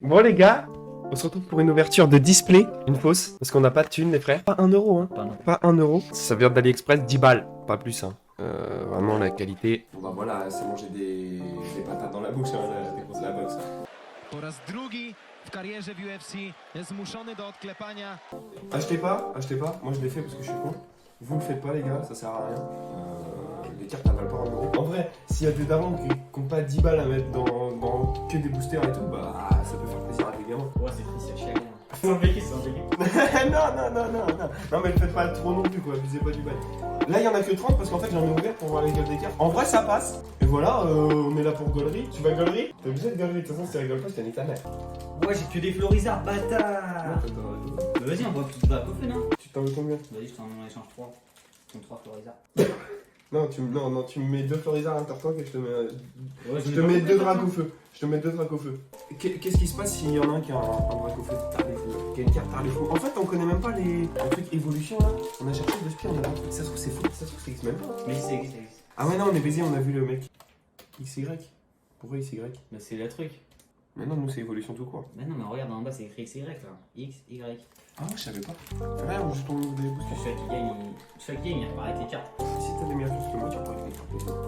Bon les gars, on se retrouve pour une ouverture de display, une fausse, parce qu'on n'a pas de thunes les frères. Pas 1 euro hein, pas 1 euro. Ça vient d'AliExpress, 10 balles, pas plus hein. Vraiment la qualité. Bon bah voilà, c'est manger des patates dans la bouche, hein, la boxe. Po raz drugi w karierze w UFC jest zmuszony do odklepania. Achetez pas, moi je l'ai fait parce que je suis con. Vous le faites pas les gars, ça sert à rien. Les cartes elles valent pas 1 euro. En vrai, s'il y a des darons qui n'ont pas 10 balles à mettre dans que des boosters et tout, bah ça peut faire plaisir à des gamins. Ouais, c'est triste, c'est chiant. C'est un béquet, c'est un béquet. non, mais faites pas trop non plus quoi, abusez pas du bail. Là, il y en a que 30 parce qu'en fait, j'en ai ouvert pour voir les gueules des cartes. En vrai, ça passe. Et voilà, on est là pour gaulerie. Tu vas gaulerie? T'es obligé de gaulerie. De toute façon, si tu rigoles pas, je te nique ta mère. Ouais, j'ai que des florizards, bâtard. Bah vas-y, on va tout à peu faire, non? Tu t'en veux combien? Vas-y, je t'en échange 3. Je 3 florizards. Non, tu me mets 2 florizards à Tartank et je te mets. Ouais, Je te mets 2 dracs au feu. Qu'est-ce qui se passe s'il y en a un qui a un drac au feu? Qui a une carte Tarléfou. En fait, on connaît même pas les trucs évolution là. On a cherché de spies, on a pas trouvé. Ça se trouve, c'est fou. Ça se trouve, c'est X-Men. Mais c'est existe. Ah ouais, non, on est baisé, on a vu le mec. XY. Pourquoi XY? Bah c'est le truc. Mais non, nous c'est évolution tout court. Mais non, mais regarde, en bas c'est écrit XY là. X, Y. Ah, je savais pas. Regarde, on joue ton des Parce boosters. que chaque game il apparaît avec les cartes. Si t'as des meilleures choses que moi, tu repars avec les cartes.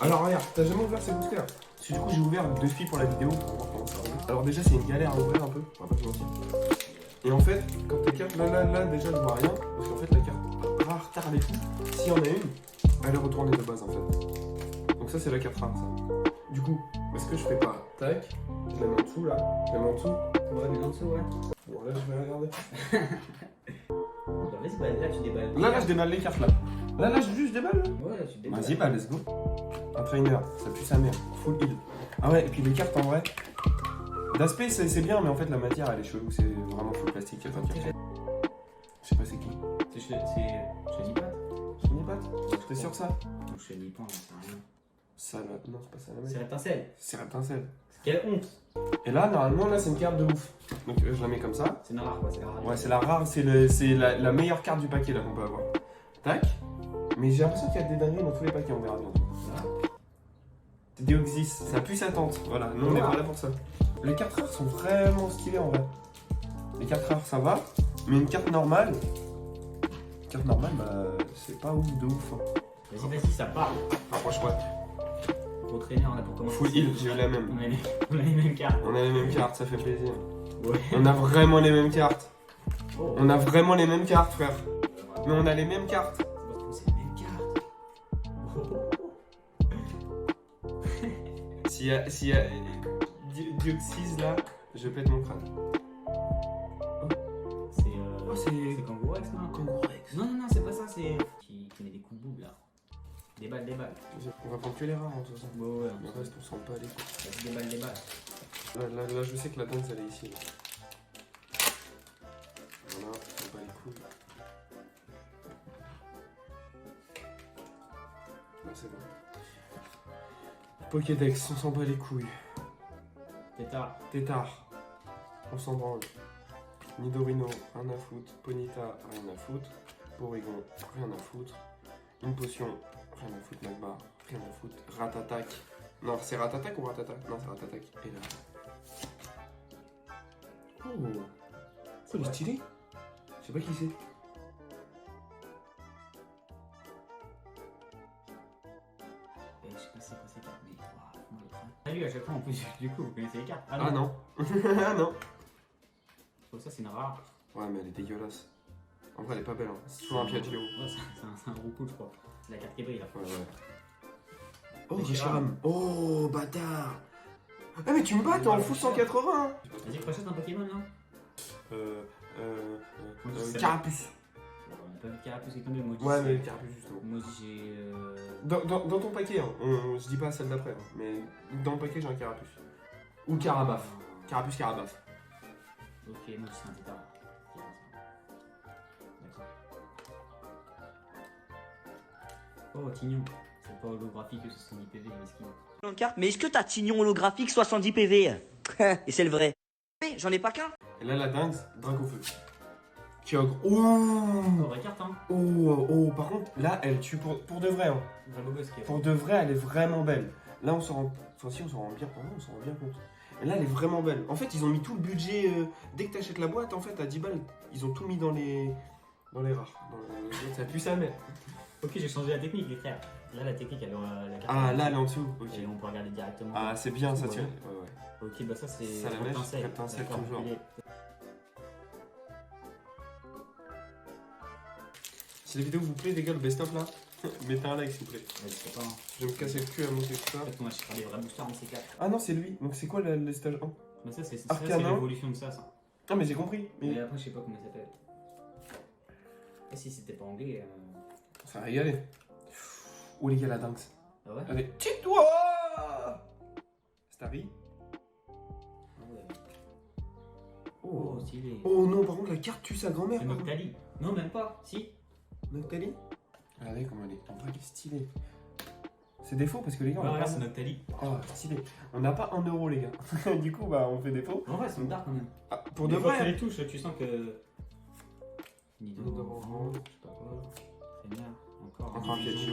Alors regarde, t'as jamais ouvert ces boosters? Parce que du coup, j'ai ouvert 2 filles pour la vidéo pour voir comment ça roule. Alors déjà, c'est une galère à ouvrir un peu, on va pas se mentir. Et en fait, quand tes cartes, là, déjà, je vois rien. Parce qu'en fait, la carte rare, tard les fous, s'il y en a une, elle est retournée de base en fait. Donc ça, c'est la carte rare, ça. Du coup, est-ce que je fais pas tac, je la mets en dessous là, je la mets en dessous. Ouais, mais en dessous, ouais. Bon, là, je vais regarder. Bah vas-y, bah là tu déballes. Là, je déballe les cartes là. Là, je déballe là. Ouais, là tu déballes. Vas-y, bah, let's go. Un trainer, ça pue sa mère. Full heal. Ah ouais, et puis les cartes en vrai. D'aspect, c'est bien, mais en fait, la matière elle est chelou. C'est vraiment full plastique. Attends, tiens. Je sais pas c'est qui. C'est chez Nipat. Sony Pat? T'es sûr que ça? Non, chez Nipan, c'est rien. Ça, là. Non, c'est pas ça la C'est mec. Reptincelle. C'est Reptincelle. Quelle honte. Et là, normalement, là, c'est une carte de ouf. Donc, je la mets comme ça. C'est une rare, ouais, c'est la rare. Ouais, c'est la rare, c'est la meilleure carte du paquet là qu'on peut avoir. Tac. Mais j'ai l'impression qu'il y a des dingueries dans tous les paquets, on verra bientôt. Deoxys, ça pue sa tente. Voilà, nous on est pas là pour ça. Les cartes rares sont vraiment stylées en vrai. Les cartes rares ça va, mais une carte normale, bah c'est pas ouf de ouf. Hein. Vas-y, ça part. Rapproche-toi. Au traîner, là pour commencer. Full heal, j'ai eu la même. On a les mêmes cartes. On a les mêmes cartes, ça fait plaisir. Ouais. On a vraiment les mêmes cartes. Oh. On a vraiment les mêmes cartes, frère. Mais on a les mêmes cartes. C'est les mêmes cartes. S'il y a Deoxys là, je pète mon crâne. C'est Kangourex, non? Kangourex. Non, c'est pas ça, c'est. Qui met des coups de boule là. Des balles. On va prendre que les rares en tout ça. Ouais, Le reste on sent pas les coups. Vas-y, des balles. Là, je sais que la danse elle est ici. Voilà, on sent pas les couilles. Là c'est bon. Pokédex, on s'en bat les couilles. Tétard, on s'en branle. Nidorino, rien à foutre. Ponyta, rien à foutre. Porygon, rien à foutre. Une potion, rien à foutre. Magmar, rien à foutre. Ratatak. Non, c'est Ratatak ou Ratatak? Non, c'est Ratatak. Et là. Oh, il est stylé. Je sais pas qui c'est. Je sais pas c'est quoi ces cartes, mais. Salut, à chaque fois en plus, du coup, vous connaissez les cartes. Ah non. Ah non. Oh, ça, c'est une rare. Ouais, mais elle est dégueulasse. En vrai, elle est pas belle. Hein. C'est toujours un Piaggio. Ouais, c'est un gros coup, je crois. C'est la carte qui brille là. Ouais. Oh, Reshiram. Oh, bâtard. Ah, mais tu me bats, t'es en full 180. Vas-y, prochaine un Pokémon là. Carapuce. On a pas vu Carapuce qui est tombé, moi. Ouais, mais Carapuce, justement. Moi, j'ai. Dans ton paquet, hein. Je dis pas celle d'après, hein. Mais dans le paquet, j'ai un Carapuce. Ou Carabaf. Carapuce, Carabaf. Ok, moi, c'est un tétard. D'accord. Oh, Tignon. C'est pas holographique que 70 PV, mesquine. Carte, mais est-ce que t'as Tignon holographique 70 PV? Et c'est le vrai. Mais j'en ai pas qu'un. Et là, la dingue, Dracofeu. Kyogre. Oh, vraie carte, hein. Oh, par contre, là, elle tue pour de vrai, hein. Vraiment beau, ce qui est. Pour de vrai, elle est vraiment belle. Là, on s'en rend. Enfin, si, on s'en rend bien. On s'en rend bien compte. Et là, elle est vraiment belle. En fait, ils ont mis tout le budget. Dès que t'achètes la boîte, en fait, à 10 balles, ils ont tout mis dans les rares. Ça pue sa mère. Ok, j'ai changé la technique, les frères. Là, la technique, elle est la carte. Ah, là, elle est en dessous. Ok. Et on peut regarder directement. Ah, c'est bien, ça Ouais. tient. Ouais, ouais. Ok, bah ça, c'est. Ça, la mèche, pincelle, D'accord, toujours. ok. Si la vidéo vous plaît, les gars, le best-of là, mettez un like s'il vous plaît. Ouais, je sais pas. Je vais me casser le cul à monter tout ça. En fait, on achètera des vrais boosters en C4. Ah non, c'est lui. Donc c'est quoi le stage 1? Mais ça, c'est Arcana. l'évolution de ça. Ah, mais j'ai compris. Mais Mais après, je sais pas comment il s'appelle. Et si c'était pas anglais. ça a régalé. Oh, les gars, la dingue. Ah ouais? Allez, tue-toi! Starry. Ah ouais. Oh. Oh, stylé. Oh non, par contre, la carte tue sa grand-mère. C'est par contre. Noctali. Non, même pas. Si. Noctali. Regardez comment elle est. En vrai, elle est stylée. C'est défaut parce que les gars, on Ouais, a regarde, pas. c'est Noctali. Oh, stylé. On n'a pas 1 euro, les gars. Du coup, bah, on fait défaut. En vrai, c'est dark quand même. Ah, pour Des de fois, tu vrai. les touches, tu sens que. Nido, Nido, je sais pas quoi. Trainer, encore. Encore un Pikachu.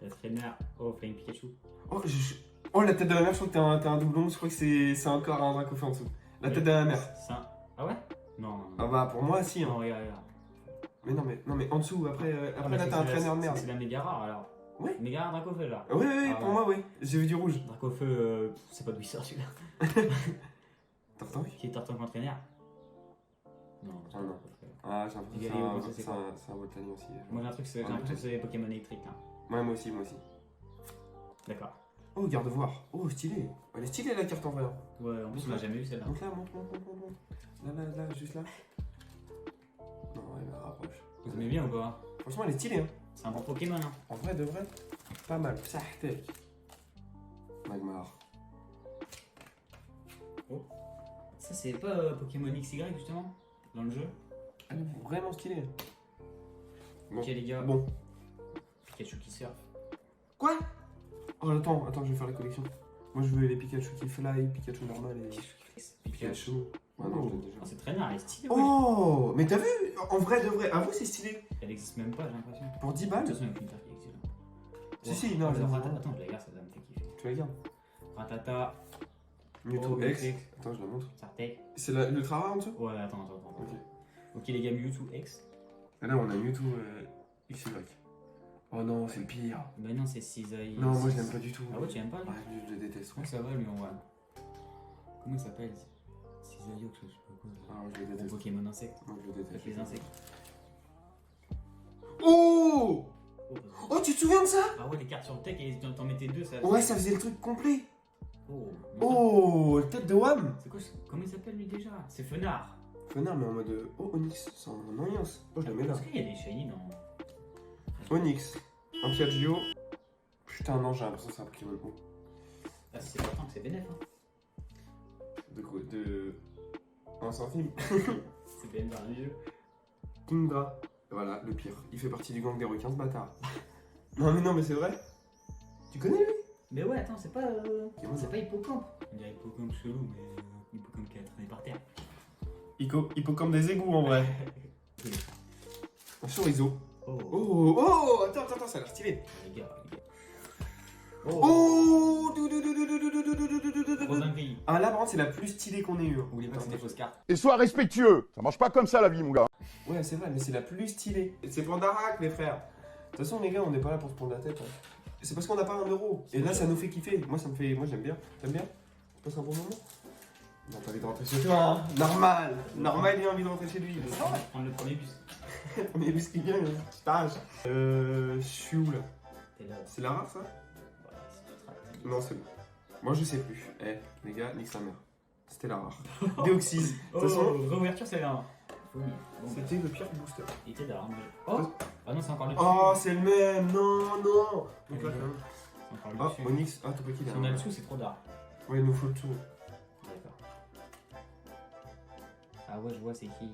Le trainer. Oh, Flying Pikachu. Oh, oh, la tête de la mère, je crois que t'as un doublon. Je crois que c'est encore un Dracofeu en dessous. La tête de la mère. Ah ouais? Non. Ah bah, pour moi, si. Hein. Non, regarde. Mais non, mais en dessous, après là, t'as un traîneur de merde. C'est la méga rare alors. Ouais. Méga rare Dracofeu là. Oui, Ah pour ouais. moi, oui. J'ai vu du rouge. Dracofeu, c'est pas d'où il sort celui-là. T'as entendu? Qui est Tartan entraîneur? Non, c'est pas Ah non. Dracofeu. Ah, j'ai l'impression que Égalé, c'est quoi? c'est un Voltani aussi. Moi j'ai un truc, j'ai l'impression que c'est des Pokémon électriques là. Ouais, moi aussi. D'accord. Oh, garde-voir. Oh, stylé. Elle est stylée la carte en vrai. Hein. Ouais, en plus on l'a jamais vu celle-là. Donc là, monte. Là, juste là. Non, elle me rapproche. Vous aimez bien ou pas? Franchement, elle est stylée. Hein. C'est un bon Pokémon hein. En vrai, de vrai, pas mal. Psahtek. Magmar. Ça c'est pas Pokémon XY justement? Dans le jeu? Elle est vraiment stylée. Bon. Ok les gars, Bon. Pikachu qui surfe. Quoi? Oh, attends, je vais faire la collection. Moi, je veux les Pikachu qui fly, Pikachu normal et Pikachu. Ouais, non, je l'ai déjà. Oh, c'est très bien, elle est stylée. Ouais. Oh, mais t'as vu? En vrai, de vrai, avoue, c'est stylé. Elle existe même pas, j'ai l'impression. Pour 10 De balles? toute façon, il y a qu'une carte qui existe. Si, non, je je Attends, je la garde, ça va me faire kiffer. Tu la gardes. Ratata, Mewtwo Oh, X. Mewtwo. Attends, je la montre. Sartek. C'est l'ultra rare en dessous? Ouais, attends. Ok. Ok les gars, Mewtwo X. Et là, on a Mewtwo XY. Oh non, c'est le pire. Bah non, c'est Cisaille. Non, moi, je l'aime pas du tout. Ah ouais, tu aimes pas lui? Ouais, je le déteste. Comment ça va lui en vrai? Comment il s'appelle? Cisailleux, je sais pas quoi. Ah, je le Gros déteste. Pokémon insecte. Moi, je le Avec déteste. les insectes. Oh! Oh, bah, Oh, tu te souviens de ça? ah ouais, les cartes sur le tech et t'en mettais deux, ça. Ouais, ça faisait le truc complet. Oh. Oh, tête de Wham. C'est quoi? Comment il s'appelle lui déjà? C'est Fenard. Fenard, mais en mode oh, Onyx, sans Onyx. Oh, je la mets là. Est-ce qu'il y a des shiny dans. Onyx, un Piaggio. Putain, non, j'ai l'impression que c'est un Pokémon bon. Ah, si c'est pas tant que c'est bénéf, hein. De quoi? De. Un sans film. C'est bénéf dans le jeu. Kingdra. Voilà, le pire. Il fait partie du gang des requins, ce bâtard. non, mais c'est vrai. Tu connais lui? Mais ouais, attends, c'est pas. Pokémon, C'est non. pas Hippocampe. On dirait Hippocampe chelou, mais Hippocampe qui a traîné par terre. Hippocampe des égouts en vrai. Un chorizo. Oh, Oh, attends, ça a l'air stylé. les gars. Oh, Gros dinguerie. Ah là, par contre, c'est la plus stylée qu'on ait eue. Oubliez pas que c'est des fausses cartes. Et sois respectueux. Ça marche pas comme ça la vie, mon gars. Ouais, c'est vrai, mais c'est la plus stylée. C'est Pandarac, les frères. De toute façon, les gars, on n'est pas là pour se prendre la tête. Hein. C'est parce qu'on n'a pas 1 euro. Et là, ça nous fait kiffer. Moi, j'aime bien. T'aimes bien? Tu passes un bon moment? Non, t'as envie de rentrer chez toi, hein. Normal, il a envie de rentrer chez lui. Prendre le premier bus. Mais bus qui vient, tu t'arraches. Je suis où là? T'es là. C'est la rare ça? Voilà, si tu te rappelles. Non, c'est bon. Moi, je sais plus. Les gars, nique sa mère. C'était la rare. Déoxys. De toute façon, réouverture, c'est là. Bon, bah, c'était le pire booster. il était là. Oh! Ah non, c'est encore le dessus. Oh, c'est le même. Non. Donc là, Allez, quand même. C'est encore le Ah, dessus. Onyx. Ah, tout petit Si là. on a le dessous, c'est trop d'art. Ouais, il nous faut le tout. D'accord. Ah ouais, je vois, c'est qui?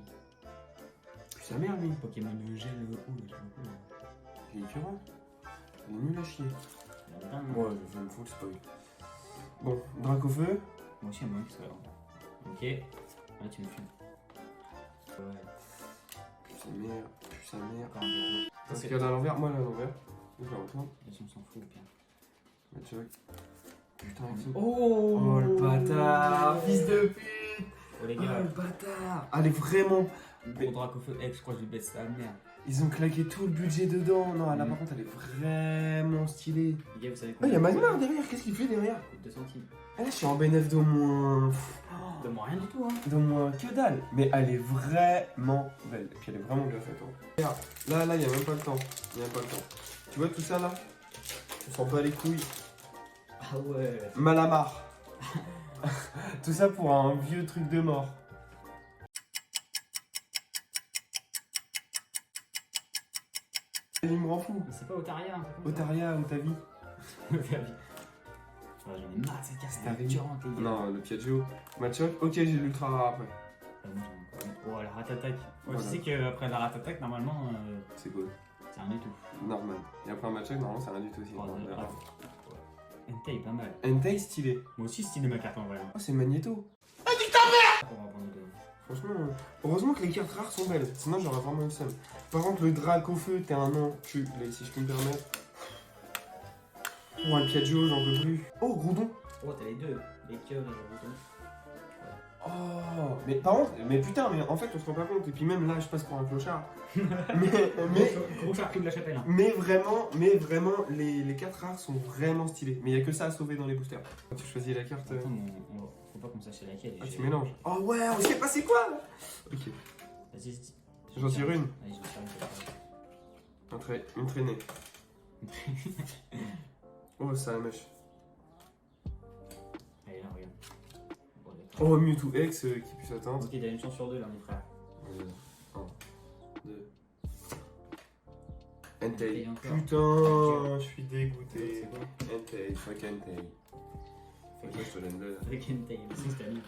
Puis sa mère, lui. Pokémon de gel haut, je sais pas quoi. Il est écœurant. Il est nul à chier. Il y en a plein, Ouais, je me fous, c'est pas lui. Bon, Dracofeu. Moi aussi, moi, ça va. Ok. Là, tu me fumes. Ouais, Puis sa mère. encore un gâteau. Parce qu'il y a à l'envers, moi à l'envers. Donc là, on tourne. Là, si on s'en fout, bien. Matchok. Putain, Oh, le bâtard, fils de pute. Oh les Oh gars, le bâtard. Elle est vraiment... pour Dracofeu X, je crois que je lui baisse sa mère. Ils ont claqué tout le budget dedans. Non, là par contre, elle est vraiment stylée. Les gars, vous savez Oh, il y a Magmar derrière. Qu'est-ce qu'il fait derrière? 2 centimes. Ah, là, je suis en bénéf d'au moins... Donne-moi rien du tout, hein. D'au moins que dalle. Mais elle est vraiment belle. Et puis elle est vraiment bien faite. Hein. Regarde, là, il n'y a même pas le temps. Il n'y a pas le temps. Tu vois tout ça là? On s'en bat les couilles. Ah ouais. Malamar. Tout ça pour un vieux truc de mort. Il me rend fou. Mais c'est pas Otaria, un truc comme ça. Otaria, Otavi. Otaria. Ouais, j'en ai marre de cette carte, c'est Otavi. durante, les gars. Non, le Piaggio. Machoc. Ok, j'ai l'ultra rare après. Ah, moi, j'en ai encore une. Oh, la ratattaque. Ouais, Voilà. tu sais qu'après la ratattaque, normalement, C'est good. c'est rien du tout. Normal. Et après un Machoc, normalement, c'est rien du tout aussi. Oh, On verra. Entei, pas mal. Entei stylé. Moi aussi, stylé ma carte en vrai. Oh, c'est Magneto. On va prendre deux. Franchement, heureusement que les cartes rares sont belles, sinon j'aurais vraiment eu le seum. Par contre, le drac au feu, t'es un enculé, si je peux me permettre. Oh, un Piaggio, j'en peux plus. Oh, Groudon. Oh, t'as les deux. Les queues et le bouton. Oh, mais par contre, mais putain, mais en fait, on se rend pas compte. Et puis même là, je passe pour un clochard. mais, Gros charcul de la chapelle. Hein. mais vraiment, les cartes rares sont vraiment stylées. Mais il y a que ça à sauver dans les boosters. Quand tu choisis la carte. Attends, faut pas qu'on sache laquelle. Ah, tu mélanges. Oh ouais, on sait pas c'est quoi là. Ok, Vas-y, j'en tire une. Allez, j'en tire une. Une traînée. Oh, ça la mèche. Allez, là, regarde. Bon, d'accord. Oh, Mewtwo X qui puisse atteindre. Ok, t'as une chance sur deux là, mon frère. 1, 2. Entei. encore. Putain, je suis dégoûté. C'est quoi Entei, fuck Entei. Faut que je te donne deux. Avec Entei, mais c'est ce que t'as mis.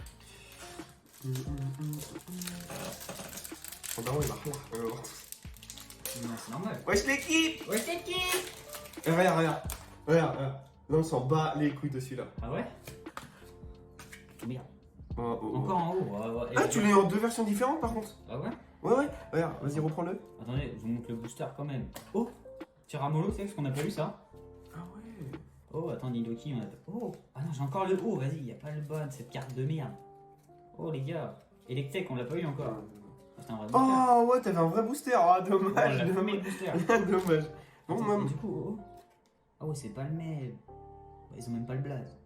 Mon daron il marche là. On va voir tous. Non, c'est normal. Wesh l'équipe. Ouais, c'est qui Regarde. Là on s'en bat les couilles de celui-là. Ah ouais Merde. Oh, oh, oh. Encore en haut. Ouais, ouais. Ah, tu l'as en deux versions différentes par contre. Ah ouais Ouais, regarde, vas-y reprends-le. Attendez, je vous montre le booster quand même. Oh Tiramolo, c'est parce qu'on a pas eu ça. Ah ouais. Oh, attends, Nidoki, on a pas. Oh ah non, j'ai encore le haut, vas-y, y a pas le bon, cette carte de merde. Oh les gars, Electek, on l'a pas eu encore. C'est un vrai booster. Oh ouais, t'avais un vrai booster. Ah, Oh, dommage. la premier booster. Dommage. Bon, Attends, moi. et du coup, oh. Ah ouais, c'est pas le même. Bah, ils ont même pas le blaze.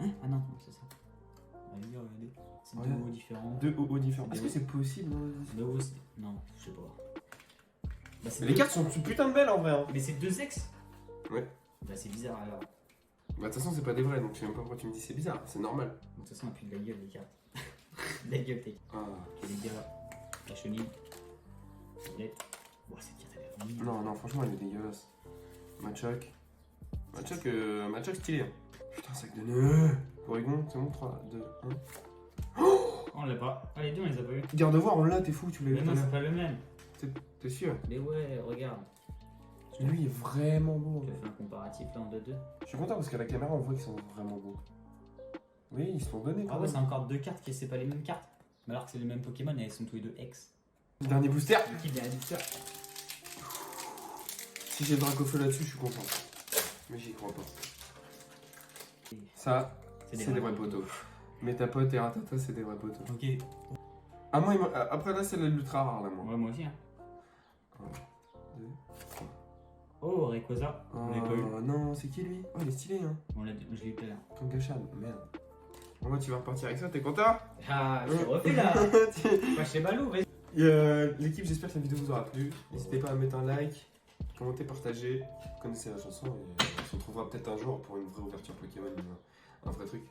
Hein? Ah non, c'est ça. Ah, les gars, regardez. C'est Ouais. deux hauts différents. Deux hauts différents. C'est Est-ce que c'est possible hein Deux hauts, c'est. Non, je sais pas. Bah, c'est Les deux- cartes sont putain de belles en vrai. Hein. Mais c'est deux ex. Ouais. Bah, c'est bizarre alors. Bah, de toute façon, c'est pas des vrais, donc je sais même pas pourquoi tu me dis c'est bizarre, c'est normal. De toute façon, on a plus de la gueule, les cartes. De la gueule, t'es. Ah. Ok, les gars, la chenille. Violette. Bon, cette carte, elle est mignonne. Non, franchement, elle est dégueulasse. Machoc. Machoc stylé. Hein. Putain, sac de nœuds. Porygon, c'est bon, 3, 2, 1. Oh, on l'a pas. Ah, les deux, on les a pas eu. Garde-voir, on l'a, t'es fou, tu l'as Mais vu tout non, à c'est l'heure. pas le même. T'es sûr? Mais ouais, regarde. Lui, il est vraiment beau. Je hein. fais un comparatif là en 2-2. Je suis content parce qu'à la caméra, on voit qu'ils sont vraiment beaux. Oui, ils se sont donnés quand Ah ouais, c'est même. encore deux cartes qui c'est pas les mêmes cartes. Mais alors que c'est les mêmes Pokémon et elles sont tous les deux ex. Dernier booster. Qui est booster. Si j'ai le Dracofeu là-dessus, je suis content. Mais j'y crois pas. Ça, c'est des vrais poteaux. Mais ta pote et Ratata, c'est des vrais poteaux. Ok. Ah, moi, après là, c'est l'ultra rare là, moi. Ouais, moi aussi. Hein. 1, 2, 3. Oh, Rayquaza. On l'a pas eu. Oh non, c'est qui lui? Oh, il est stylé, hein. Je l'ai eu tout à l'heure. Kangaskhan, merde. Bon, bah, tu vas repartir avec ça, t'es content? Ah, je suis refait là. Moi, je sais Balou, vas-y. L'équipe, j'espère que la vidéo vous aura plu. N'hésitez pas à mettre un like, commenter, partager. Vous connaissez la chanson et on se retrouvera peut-être un jour pour une vraie ouverture Pokémon, un vrai truc.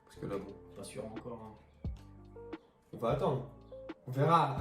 Parce que là, bon, Pas sûr encore. Hein. on va attendre. On verra.